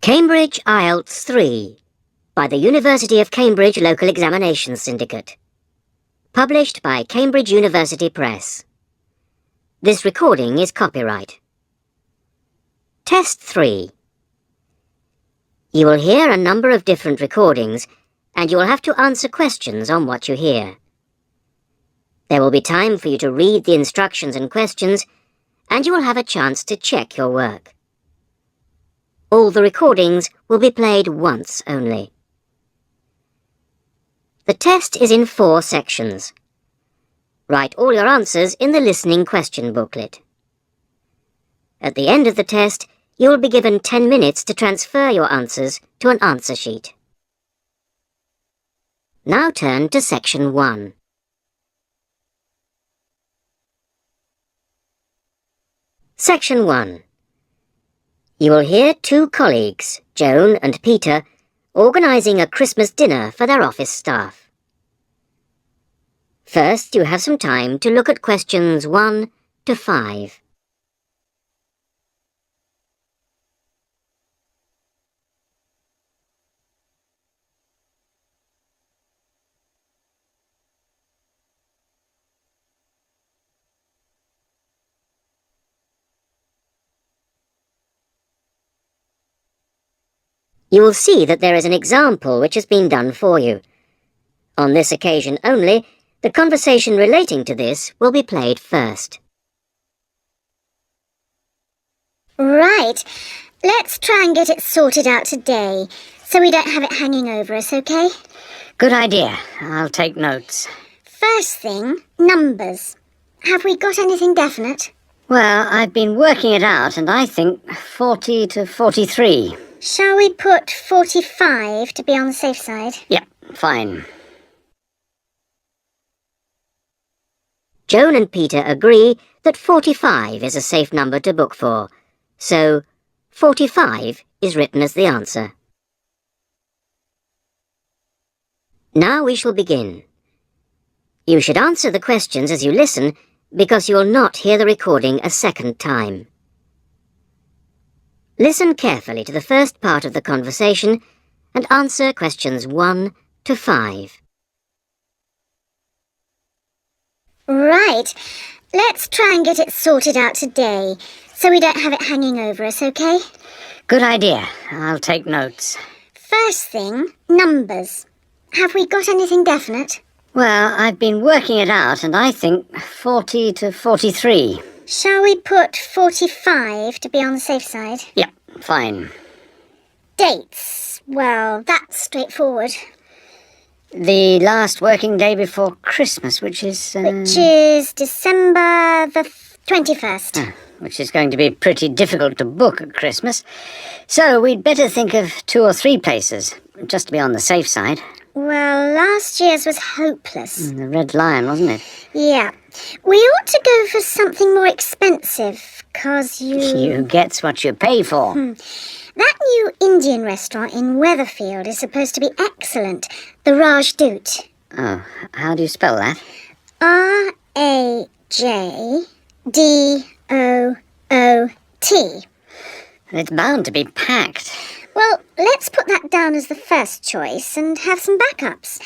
Cambridge IELTS 3 by the University of Cambridge Local Examinations Syndicate. Published by Cambridge University Press. This recording is copyright. Test 3. You will hear a number of different recordings and you will have to answer questions on what you hear. There will be time for you to read the instructions and questions and you will have a chance to check your work. All the recordings will be played once only. The test is in 4 sections. Write all your answers in the listening question booklet. At the end of the test, you will be given 10 minutes to transfer your answers to an answer sheet. Now turn to Section 1. Section 1. You will hear 2 colleagues, Joan and Peter, organising a Christmas dinner for their office staff. First, you have some time to look at questions 1 to 5. You will see that there is an example which has been done for you. On this occasion only, the conversation relating to this will be played first. Right. Let's try and get it sorted out today, so we don't have it hanging over us, okay? Good idea. I'll take notes. First thing, numbers. Have we got anything definite? Well, I've been working it out, and I think 40 to 43. Shall we put 45 to be on the safe side? Yep, fine. Joan and Peter agree that 45 is a safe number to book for, so 45 is written as the answer. Now we shall begin. You should answer the questions as you listen, because you will not hear the recording a second time. Listen carefully to the first part of the conversation and answer questions 1 to 5. Right. Let's try and get it sorted out today, so we don't have it hanging over us, okay? Good idea. I'll take notes. First thing, numbers. Have we got anything definite? Well, I've been working it out, and I think 40 to 43. Shall we put 45 to be on the safe side? Yep, fine. Dates. Well, that's straightforward. The last working day before Christmas, which is... Which is December the 21st. Which is going to be pretty difficult to book at Christmas. So we'd better think of 2 or 3 places, just to be on the safe side. Well, last year's was hopeless. The Red Lion, wasn't it? Yeah. We ought to go for something more expensive, 'cause You gets what you pay for. That new Indian restaurant in Weatherfield is supposed to be excellent. The Rajdoot. Oh, how do you spell that? Rajdoot. It's bound to be packed. Well, let's put that down as the first choice and have some backups.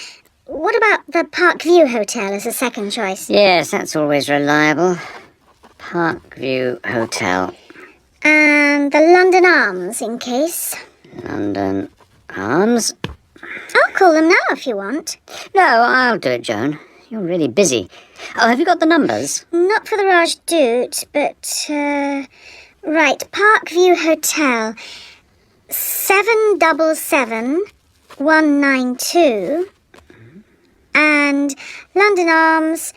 What about the Parkview Hotel as a second choice? Yes, that's always reliable. Parkview Hotel. And the London Arms, in case. London Arms? I'll call them now if you want. No, I'll do it, Joan. You're really busy. Oh, have you got the numbers? Not for the Rajdoot, but, right, Parkview Hotel. 777192 and London Arms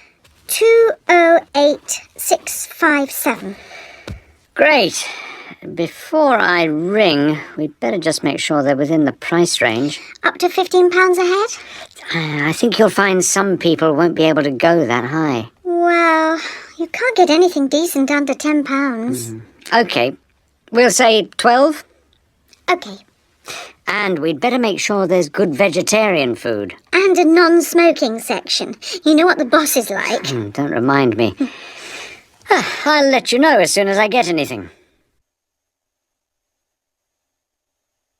208657. Great. Before I ring, we'd better just make sure they're within the price range. Up to £15 a head? I think you'll find some people won't be able to go that high. Well, you can't get anything decent under £10. OK. We'll say 12. OK. And we'd better make sure there's good vegetarian food. And a non-smoking section. You know what the boss is like. Don't remind me. I'll let you know as soon as I get anything.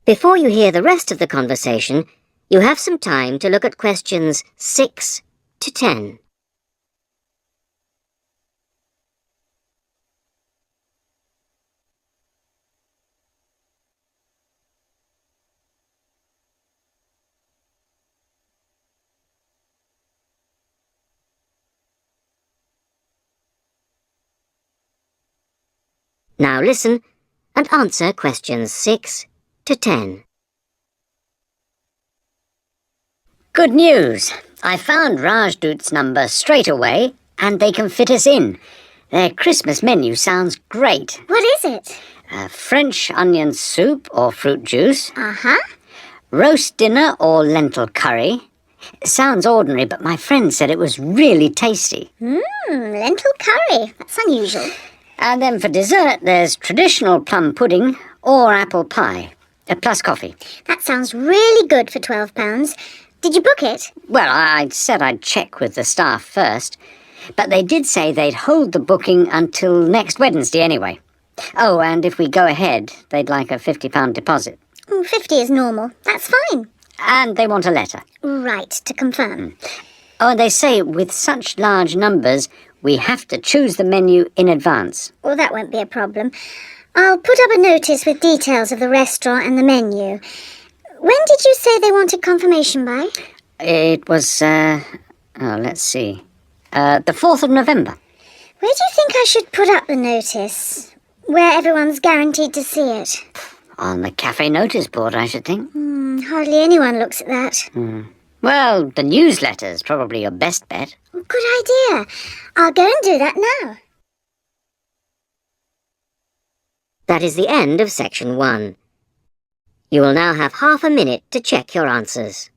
Before you hear the rest of the conversation, you have some time to look at questions 6 to 10. Now listen and answer questions 6 to 10. Good news! I found Rajdut's number straight away and they can fit us in. Their Christmas menu sounds great. What is it? French onion soup or fruit juice, Uh-huh. roast dinner or lentil curry. Sounds ordinary, but my friend said it was really tasty. Lentil curry. That's unusual. And then for dessert, there's traditional plum pudding or apple pie, plus coffee. That sounds really good for £12. Did you book it? Well, I said I'd check with the staff first, but they did say they'd hold the booking until next Wednesday anyway. Oh, and if we go ahead, they'd like a £50 deposit. 50 is normal. That's fine. And they want a letter. Right, to confirm. Oh, and they say with such large numbers, we have to choose the menu in advance. Well, that won't be a problem. I'll put up a notice with details of the restaurant and the menu. When did you say they wanted confirmation by? It was, let's see, the 4th of November. Where do you think I should put up the notice? Where everyone's guaranteed to see it? On the cafe notice board, I should think. Hardly anyone looks at that. Well, the newsletter's probably your best bet. Good idea. I'll go and do that now. That is the end of section 1. You will now have half a minute to check your answers.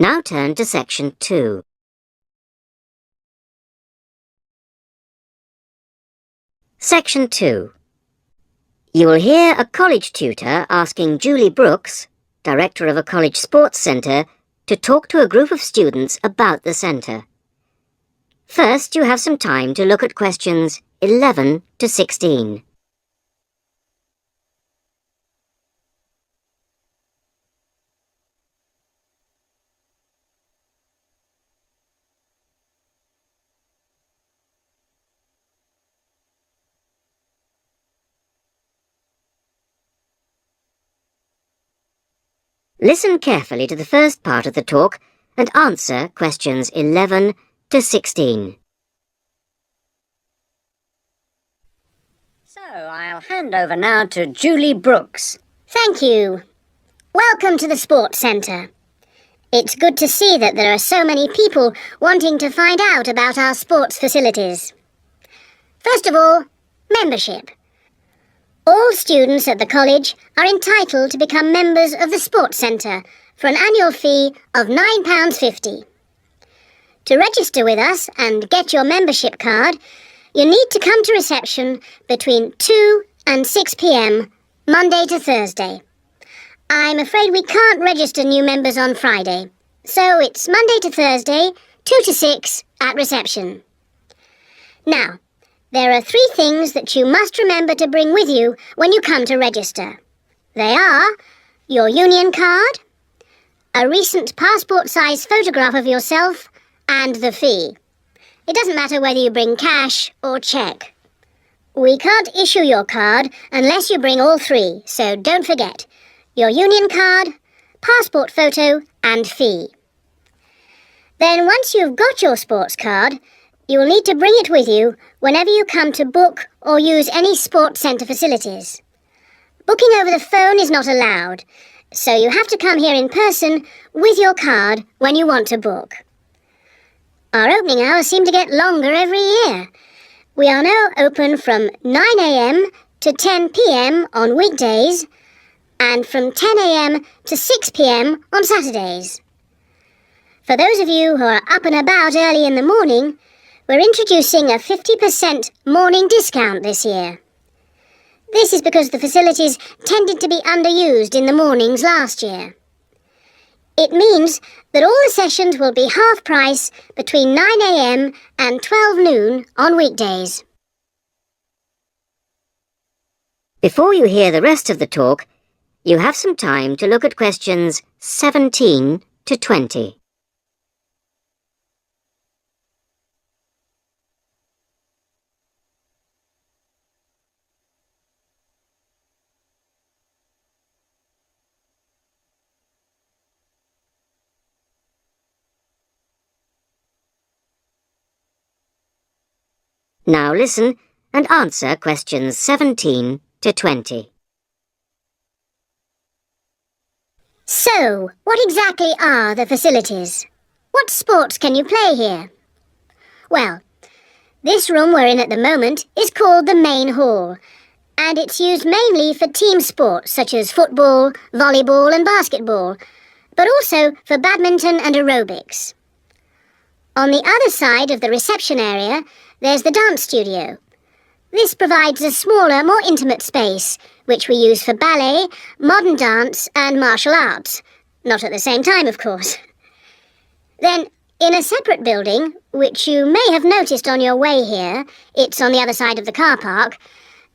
Now turn to section 2. Section 2. You will hear a college tutor asking Julie Brooks, director of a college sports centre, to talk to a group of students about the centre. First, you have some time to look at questions 11 to 16. Listen carefully to the first part of the talk and answer questions 11 to 16. So, I'll hand over now to Julie Brooks. Thank you. Welcome to the Sports Centre. It's good to see that there are so many people wanting to find out about our sports facilities. First of all, membership. All students at the college are entitled to become members of the Sports Centre for an annual fee of £9.50. To register with us and get your membership card, you need to come to reception between 2 and 6 p.m, Monday to Thursday. I'm afraid we can't register new members on Friday, so it's Monday to Thursday, 2 to 6 at reception. Now, there are 3 things that you must remember to bring with you when you come to register. They are your union card, a recent passport-size photograph of yourself, and the fee. It doesn't matter whether you bring cash or cheque. We can't issue your card unless you bring all 3, so don't forget. Your union card, passport photo, and fee. Then once you've got your sports card, you will need to bring it with you whenever you come to book or use any sports centre facilities. Booking over the phone is not allowed, so you have to come here in person with your card when you want to book. Our opening hours seem to get longer every year. We are now open from 9 a.m. to 10 p.m. on weekdays and from 10 a.m. to 6 p.m. on Saturdays. For those of you who are up and about early in the morning, we're introducing a 50% morning discount this year. This is because the facilities tended to be underused in the mornings last year. It means that all the sessions will be half price between 9 a.m. and 12 noon on weekdays. Before you hear the rest of the talk, you have some time to look at questions 17 to 20. Now listen and answer questions 17 to 20. So, what exactly are the facilities? What sports can you play here? Well, this room we're in at the moment is called the main hall, and it's used mainly for team sports such as football, volleyball and basketball, but also for badminton and aerobics. On the other side of the reception area, there's the dance studio. This provides a smaller, more intimate space, which we use for ballet, modern dance and martial arts. Not at the same time, of course. Then, in a separate building, which you may have noticed on your way here, it's on the other side of the car park,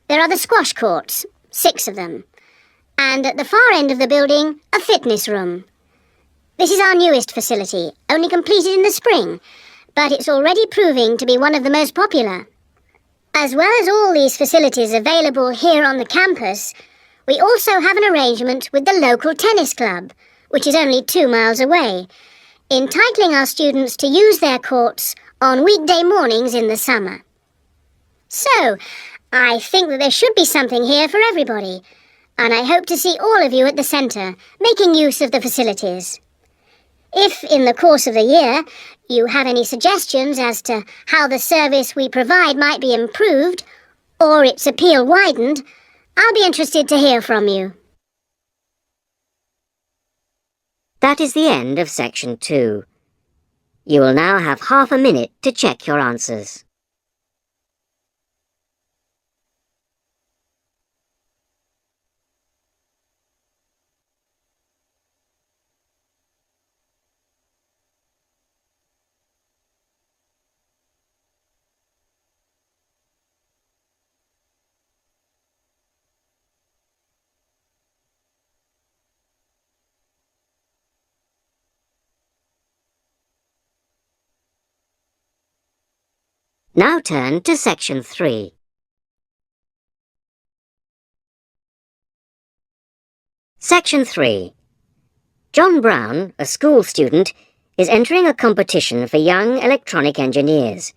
there are the squash courts, 6 of them. And at the far end of the building, a fitness room. This is our newest facility, only completed in the spring, but it's already proving to be one of the most popular. As well as all these facilities available here on the campus, we also have an arrangement with the local tennis club, which is only 2 miles away, entitling our students to use their courts on weekday mornings in the summer. So, I think that there should be something here for everybody, and I hope to see all of you at the centre, making use of the facilities. If, in the course of the year, you have any suggestions as to how the service we provide might be improved, or its appeal widened, I'll be interested to hear from you. That is the end of section 2. You will now have half a minute to check your answers. Now turn to section 3. Section 3. John Brown, a school student, is entering a competition for young electronic engineers.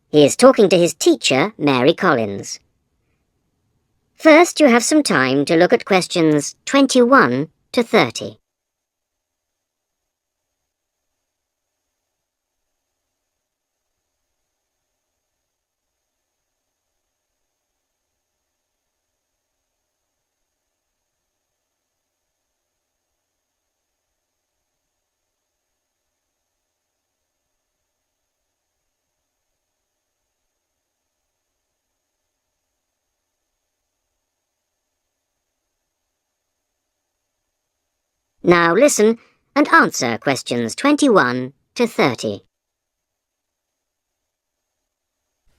He is talking to his teacher, Mary Collins. First, you have some time to look at questions 21 to 30. Now listen and answer questions 21 to 30.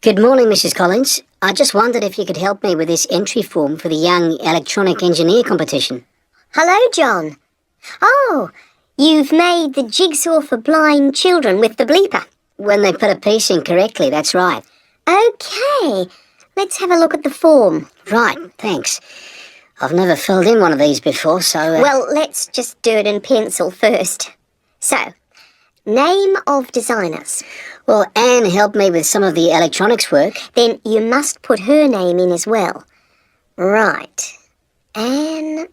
Good morning, Mrs. Collins. I just wondered if you could help me with this entry form for the Young Electronic Engineer competition. Hello, John. Oh, you've made the jigsaw for blind children with the bleeper. When they put a piece in correctly, that's right. OK, let's have a look at the form. Right, thanks. I've never filled in one of these before, so... Well, let's just do it in pencil first. So, name of designers. Well, Anne helped me with some of the electronics work. Then you must put her name in as well. Right. Anne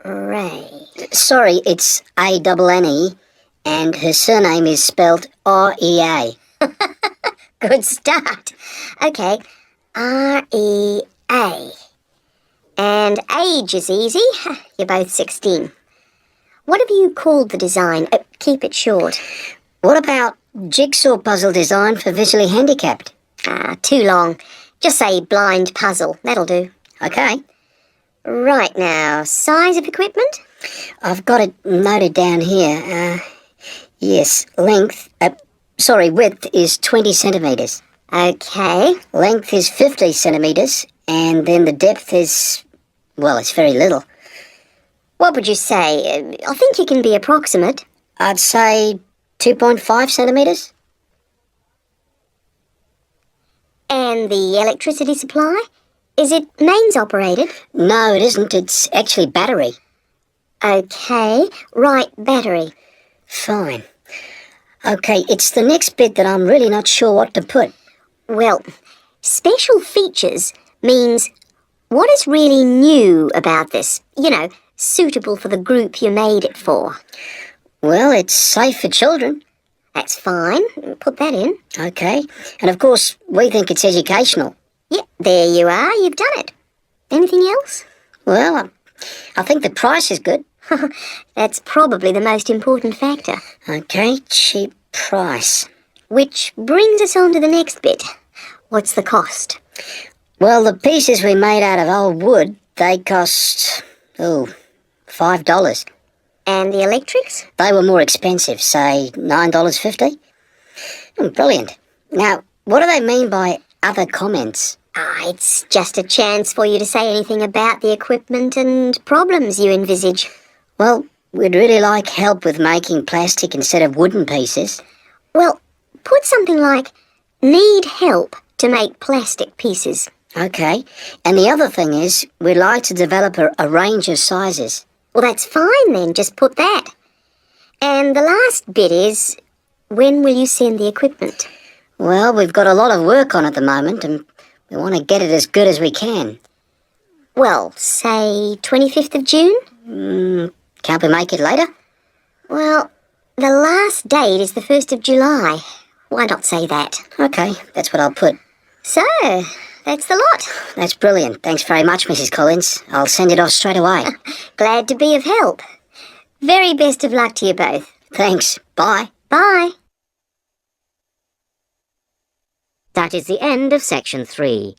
Ray. Sorry, it's A-N-N-E, and her surname is spelled R-E-A. Good start. OK, R-E-A. And age is easy. You're both 16. What have you called the design? Keep it short. What about jigsaw puzzle design for visually handicapped? Too long. Just say blind puzzle. That'll do. Okay. Right now, size of equipment? I've got it noted down here. Yes, width is 20 centimetres. Okay. Length is 50 centimetres, and then the depth is, well, it's very little. What would you say? I think you can be approximate. I'd say 2.5 centimetres. And the electricity supply? Is it mains operated? No, it isn't. It's actually battery. Okay. Right, battery. Fine. Okay, it's the next bit that I'm really not sure what to put. Well, special features means what is really new about this? You know, suitable for the group you made it for. Well, it's safe for children. That's fine. Put that in. Okay. And of course, we think it's educational. Yep, there you are. You've done it. Anything else? Well, I think the price is good. That's probably the most important factor. Okay, cheap price. Which brings us on to the next bit. What's the cost? Well, the pieces we made out of old wood, they cost, $5. And the electrics? They were more expensive, say $9.50. Brilliant. Now, what do they mean by other comments? It's just a chance for you to say anything about the equipment and problems you envisage. Well, we'd really like help with making plastic instead of wooden pieces. Well, put something like, need help to make plastic pieces. Okay. And the other thing is, we'd like to develop a range of sizes. Well, that's fine then, just put that. And the last bit is, when will you send the equipment? Well, we've got a lot of work on at the moment, and we want to get it as good as we can. Well, say 25th of June? Can't we make it later? Well, the last date is the 1st of July. Why not say that? Okay, that's what I'll put. So, that's the lot. That's brilliant. Thanks very much, Mrs. Collins. I'll send it off straight away. Glad to be of help. Very best of luck to you both. Thanks. Bye. Bye. That is the end of section 3.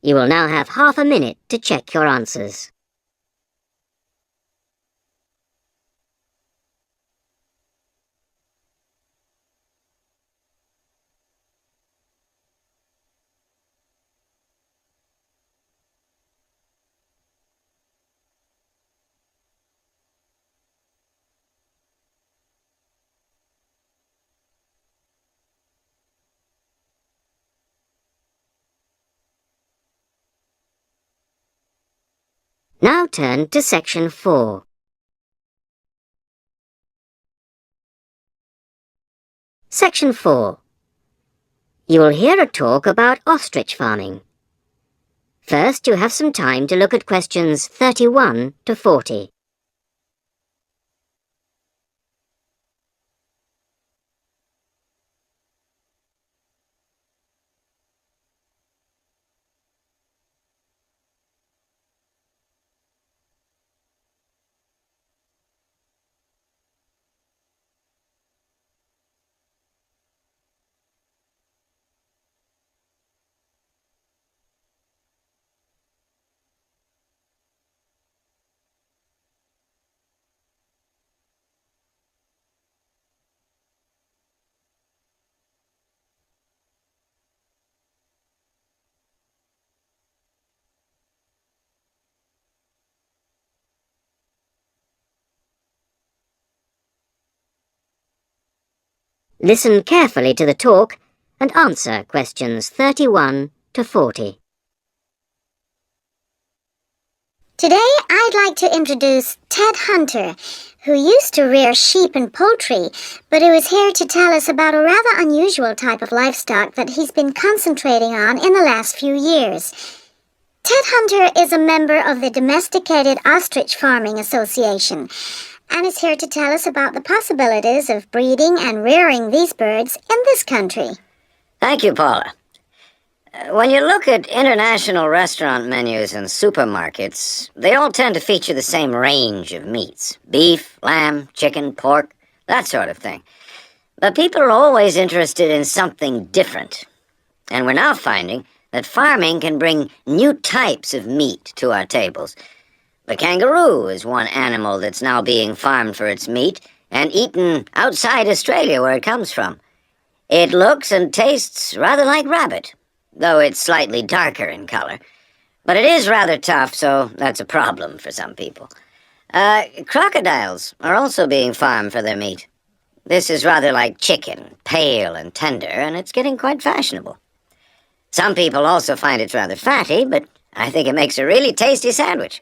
You will now have half a minute to check your answers. Now turn to section 4. Section 4. You will hear a talk about ostrich farming. First, you have some time to look at questions 31 to 40. Listen carefully to the talk and answer questions 31 to 40. Today, I'd like to introduce Ted Hunter, who used to rear sheep and poultry, but who is here to tell us about a rather unusual type of livestock that he's been concentrating on in the last few years. Ted Hunter is a member of the Domesticated Ostrich Farming Association, and is here to tell us about the possibilities of breeding and rearing these birds in this country. Thank you, Paula. When you look at international restaurant menus in supermarkets, they all tend to feature the same range of meats: beef, lamb, chicken, pork, that sort of thing. But people are always interested in something different. And we're now finding that farming can bring new types of meat to our tables. The kangaroo is one animal that's now being farmed for its meat and eaten outside Australia, where it comes from. It looks and tastes rather like rabbit, though it's slightly darker in color. But it is rather tough, so that's a problem for some people. Crocodiles are also being farmed for their meat. This is rather like chicken, pale and tender, and it's getting quite fashionable. Some people also find it rather fatty, but I think it makes a really tasty sandwich.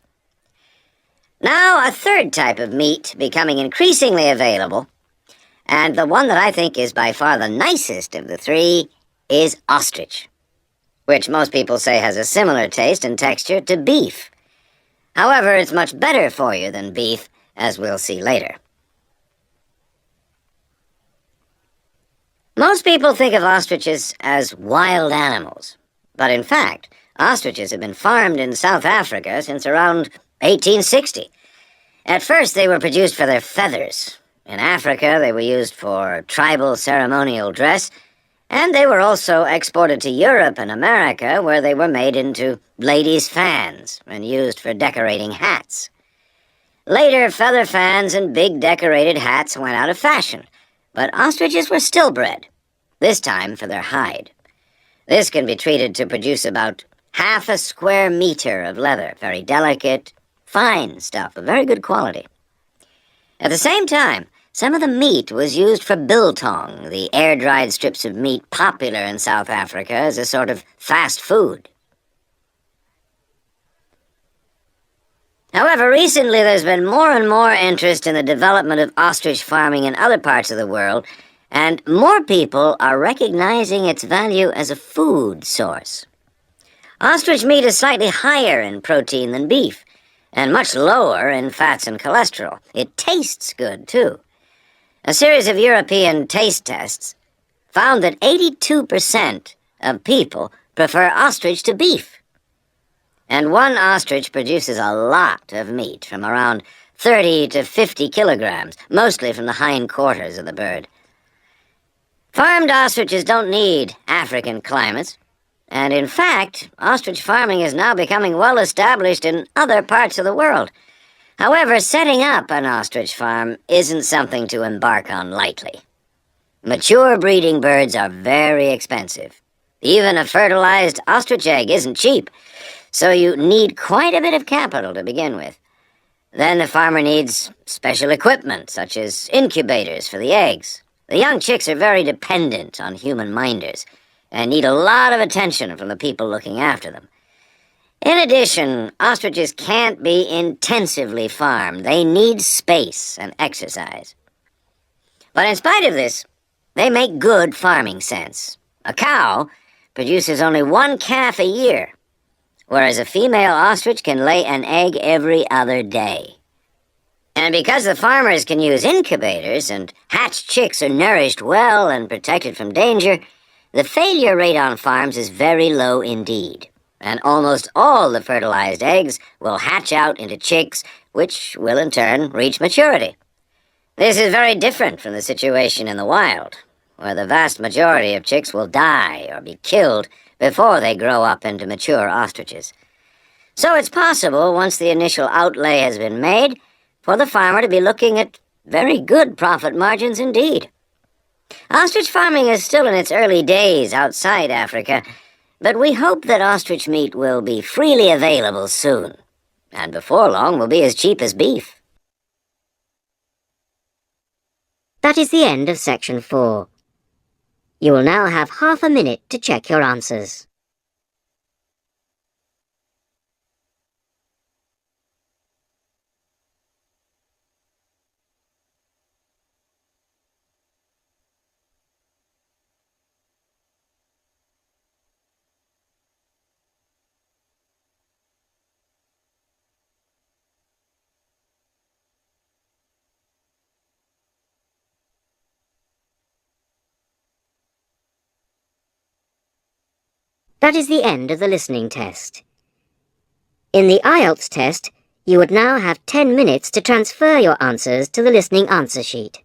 Now, a third type of meat becoming increasingly available, and the one that I think is by far the nicest of the three, is ostrich, which most people say has a similar taste and texture to beef. However, it's much better for you than beef, as we'll see later. Most people think of ostriches as wild animals, but in fact, ostriches have been farmed in South Africa since around 1860. At first, they were produced for their feathers. In Africa, they were used for tribal ceremonial dress, and they were also exported to Europe and America, where they were made into ladies' fans and used for decorating hats. Later, feather fans and big decorated hats went out of fashion, but ostriches were still bred, this time for their hide. This can be treated to produce about half a square meter of leather, very delicate, fine stuff of very good quality. At the same time, some of the meat was used for biltong, the air-dried strips of meat popular in South Africa as a sort of fast food. However, recently there's been more and more interest in the development of ostrich farming in other parts of the world, and more people are recognizing its value as a food source. Ostrich meat is slightly higher in protein than beef, and much lower in fats and cholesterol. It tastes good, too. A series of European taste tests found that 82% of people prefer ostrich to beef. And one ostrich produces a lot of meat, from around 30 to 50 kilograms, mostly from the hindquarters of the bird. Farmed ostriches don't need African climates, and in fact, ostrich farming is now becoming well established in other parts of the world. However, setting up an ostrich farm isn't something to embark on lightly. Mature breeding birds are very expensive. Even a fertilized ostrich egg isn't cheap, so you need quite a bit of capital to begin with. Then the farmer needs special equipment, such as incubators for the eggs. The young chicks are very dependent on human minders and need a lot of attention from the people looking after them. In addition, ostriches can't be intensively farmed. They need space and exercise. But in spite of this, they make good farming sense. A cow produces only one calf a year, whereas a female ostrich can lay an egg every other day. And because the farmers can use incubators and hatched chicks are nourished well and protected from danger, the failure rate on farms is very low indeed. And almost all the fertilized eggs will hatch out into chicks, which will in turn reach maturity. This is very different from the situation in the wild, where the vast majority of chicks will die or be killed before they grow up into mature ostriches. So it's possible, once the initial outlay has been made, for the farmer to be looking at very good profit margins indeed. Ostrich farming is still in its early days outside Africa, but we hope that ostrich meat will be freely available soon, and before long will be as cheap as beef. That is the end of section 4. You will now have half a minute to check your answers. That is the end of the listening test. In the IELTS test, you would now have 10 minutes to transfer your answers to the listening answer sheet.